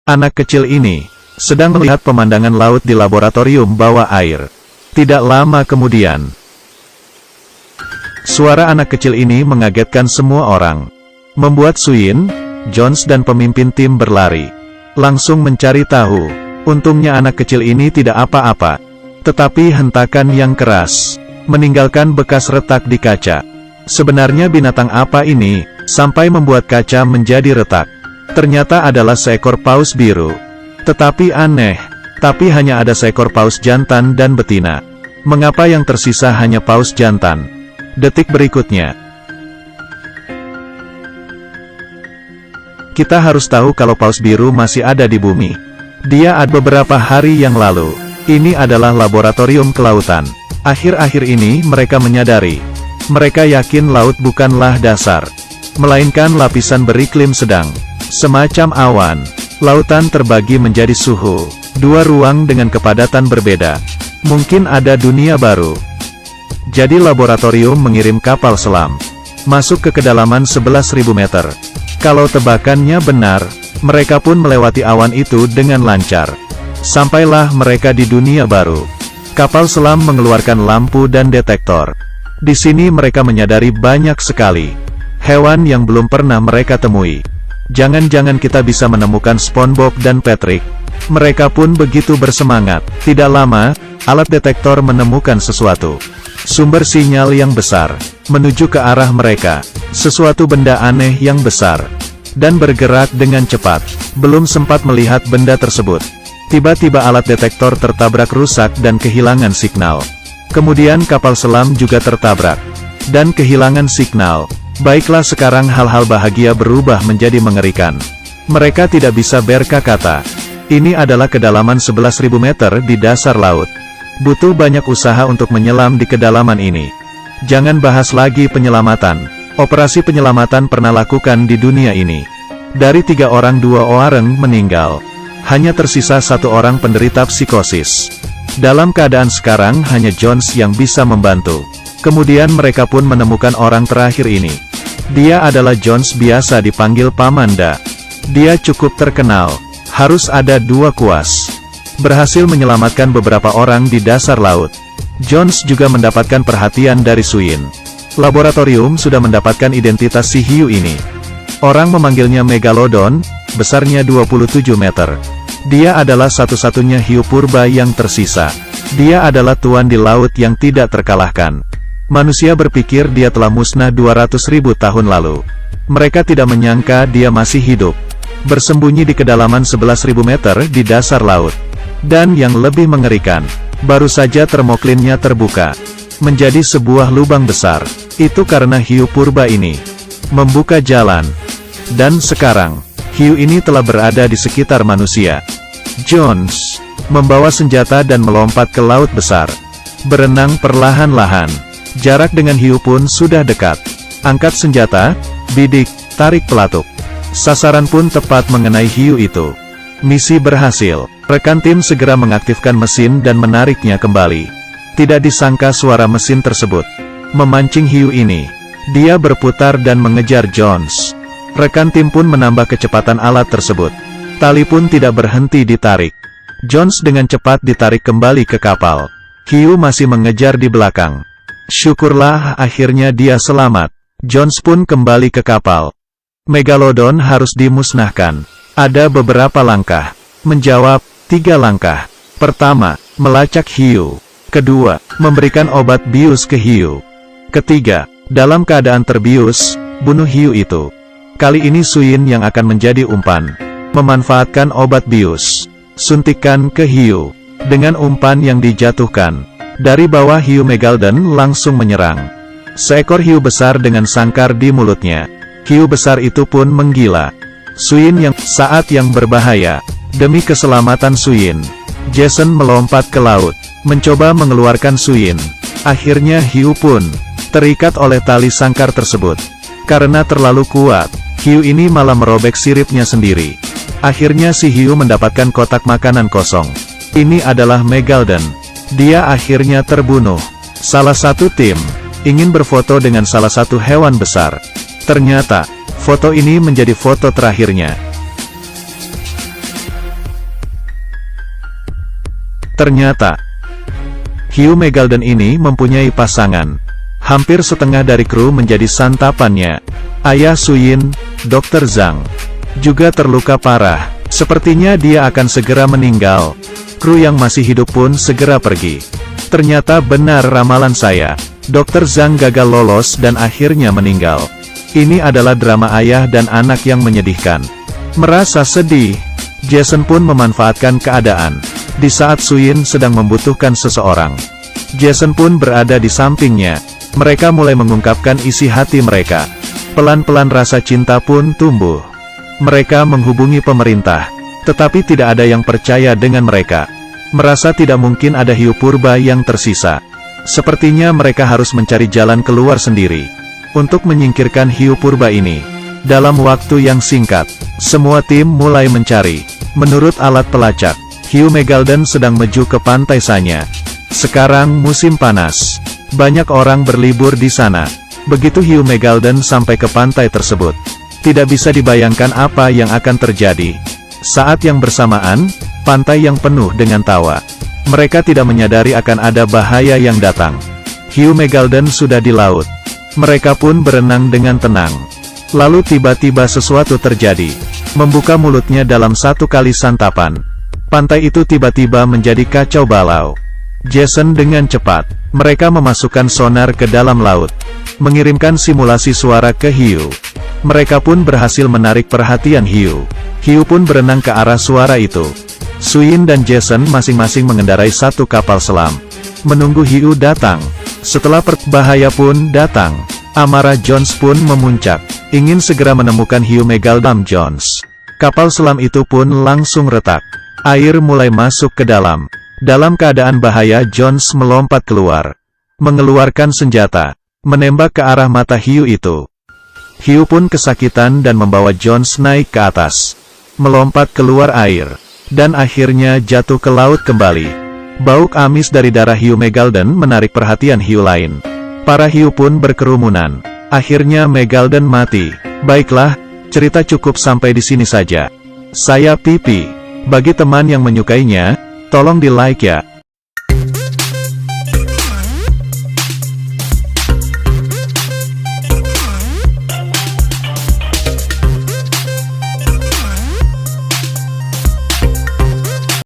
Anak kecil ini sedang melihat pemandangan laut di laboratorium bawah air. Tidak lama kemudian, suara anak kecil ini mengagetkan semua orang, membuat Suyin, Jones dan pemimpin tim berlari, langsung mencari tahu. Untungnya anak kecil ini tidak apa-apa, tetapi hentakan yang keras meninggalkan bekas retak di kaca. Sebenarnya binatang apa ini, sampai membuat kaca menjadi retak? Ternyata adalah seekor paus biru. Tetapi aneh, tapi hanya ada seekor paus jantan dan betina. Mengapa yang tersisa hanya paus jantan? Detik berikutnya, kita harus tahu kalau paus biru masih ada di bumi. Dia ada beberapa hari yang lalu. Ini adalah laboratorium kelautan. Akhir-akhir ini mereka menyadari. Mereka yakin laut bukanlah dasar, melainkan lapisan beriklim sedang. Semacam awan, lautan terbagi menjadi suhu, dua ruang dengan kepadatan berbeda. Mungkin ada dunia baru. Jadi laboratorium mengirim kapal selam masuk ke kedalaman 11.000 meter. Kalau tebakannya benar, mereka pun melewati awan itu dengan lancar. Sampailah mereka di dunia baru. Kapal selam mengeluarkan lampu dan detektor. Di sini mereka menyadari banyak sekali hewan yang belum pernah mereka temui. Jangan-jangan kita bisa menemukan SpongeBob dan Patrick. Mereka pun begitu bersemangat. Tidak lama, alat detektor menemukan sesuatu. Sumber sinyal yang besar menuju ke arah mereka. Sesuatu benda aneh yang besar dan bergerak dengan cepat. Belum sempat melihat benda tersebut, tiba-tiba alat detektor tertabrak rusak dan kehilangan signal. Kemudian kapal selam juga tertabrak dan kehilangan signal. Baiklah, sekarang hal-hal bahagia berubah menjadi mengerikan. Mereka tidak bisa berkata-kata. Ini adalah kedalaman 11.000 meter di dasar laut. Butuh banyak usaha untuk menyelam di kedalaman ini. Jangan bahas lagi penyelamatan. Operasi penyelamatan pernah lakukan di dunia ini. Dari 3 orang 2 orang meninggal. Hanya tersisa 1 orang penderita psikosis. Dalam keadaan sekarang hanya Jones yang bisa membantu. Kemudian mereka pun menemukan orang terakhir ini. Dia adalah Jones, biasa dipanggil Pamanda. Dia cukup terkenal. Harus ada 2 kuas. Berhasil menyelamatkan beberapa orang di dasar laut. Jones juga mendapatkan perhatian dari Suyin. Laboratorium sudah mendapatkan identitas si hiu ini. Orang memanggilnya Megalodon, besarnya 27 meter. Dia adalah satu-satunya hiu purba yang tersisa. Dia adalah tuan di laut yang tidak terkalahkan. Manusia berpikir dia telah musnah 200.000 tahun lalu. Mereka tidak menyangka dia masih hidup, bersembunyi di kedalaman 11.000 meter di dasar laut. Dan yang lebih mengerikan, baru saja termoklinnya terbuka menjadi sebuah lubang besar. Itu karena hiu purba ini membuka jalan. Dan sekarang, hiu ini telah berada di sekitar manusia. Jones membawa senjata dan melompat ke laut besar. Berenang perlahan-lahan. Jarak dengan hiu pun sudah dekat. Angkat senjata, bidik, tarik pelatuk. Sasaran pun tepat mengenai hiu itu. Misi berhasil. Rekan tim segera mengaktifkan mesin dan menariknya kembali. Tidak disangka suara mesin tersebut memancing hiu ini. Dia berputar dan mengejar Jones. Rekan tim pun menambah kecepatan alat tersebut. Tali pun tidak berhenti ditarik. Jones dengan cepat ditarik kembali ke kapal. Hiu masih mengejar di belakang. Syukurlah akhirnya dia selamat. Jones pun kembali ke kapal. Megalodon harus dimusnahkan. Ada beberapa langkah. Menjawab, 3 langkah. Pertama, melacak hiu. Kedua, memberikan obat bius ke hiu. Ketiga, dalam keadaan terbius, bunuh hiu itu. Kali ini Suyin yang akan menjadi umpan. Memanfaatkan obat bius. Suntikan ke hiu. Dengan umpan yang dijatuhkan dari bawah, hiu Megalodon langsung menyerang. Seekor hiu besar dengan sangkar di mulutnya. Hiu besar itu pun menggila. Suyin yang saat yang berbahaya. Demi keselamatan Suyin, Jason melompat ke laut, mencoba mengeluarkan Suyin. Akhirnya hiu pun terikat oleh tali sangkar tersebut. Karena terlalu kuat, hiu ini malah merobek siripnya sendiri. Akhirnya si hiu mendapatkan kotak makanan kosong. Ini adalah Megalodon. Dia akhirnya terbunuh. Salah satu tim ingin berfoto dengan salah satu hewan besar. Ternyata, foto ini menjadi foto terakhirnya. Ternyata, hiu Megalodon ini mempunyai pasangan. Hampir setengah dari kru menjadi santapannya. Ayah Suyin, Dr. Zhang, juga terluka parah. Sepertinya dia akan segera meninggal. Kru yang masih hidup pun segera pergi. Ternyata benar ramalan saya. Dr. Zhang gagal lolos dan akhirnya meninggal. Ini adalah drama ayah dan anak yang menyedihkan. Merasa sedih, Jason pun memanfaatkan keadaan. Di saat Suyin sedang membutuhkan seseorang, Jason pun berada di sampingnya. Mereka mulai mengungkapkan isi hati mereka. Pelan-pelan rasa cinta pun tumbuh. Mereka menghubungi pemerintah, tetapi tidak ada yang percaya dengan mereka. Merasa tidak mungkin ada hiu purba yang tersisa. Sepertinya mereka harus mencari jalan keluar sendiri untuk menyingkirkan hiu purba ini. Dalam waktu yang singkat, semua tim mulai mencari. Menurut alat pelacak, hiu Megalodon sedang menuju ke pantai Sanya. Sekarang musim panas. Banyak orang berlibur di sana. Begitu hiu Megalodon sampai ke pantai tersebut, tidak bisa dibayangkan apa yang akan terjadi. Saat yang bersamaan, pantai yang penuh dengan tawa. Mereka tidak menyadari akan ada bahaya yang datang. Hiu Megalodon sudah di laut. Mereka pun berenang dengan tenang. Lalu tiba-tiba sesuatu terjadi. Membuka mulutnya dalam satu kali santapan. Pantai itu tiba-tiba menjadi kacau balau. Jason dengan cepat, mereka memasukkan sonar ke dalam laut, mengirimkan simulasi suara ke hiu. Mereka pun berhasil menarik perhatian hiu. Hiu pun berenang ke arah suara itu. Suyin dan Jason masing-masing mengendarai satu kapal selam, menunggu hiu datang. Setelah bahaya pun datang, amarah Jones pun memuncak, ingin segera menemukan hiu Megalodon Jones. Kapal selam itu pun langsung retak. Air mulai masuk ke dalam. Dalam keadaan bahaya, Jones melompat keluar, mengeluarkan senjata, menembak ke arah mata hiu itu. Hiu pun kesakitan dan membawa Jones naik ke atas, melompat keluar air, dan akhirnya jatuh ke laut kembali. Bau amis dari darah hiu Megalodon menarik perhatian hiu lain. Para hiu pun berkerumunan. Akhirnya Megalodon mati. Baiklah, cerita cukup sampai di sini saja. Saya Pipi. Bagi teman yang menyukainya, tolong di like ya.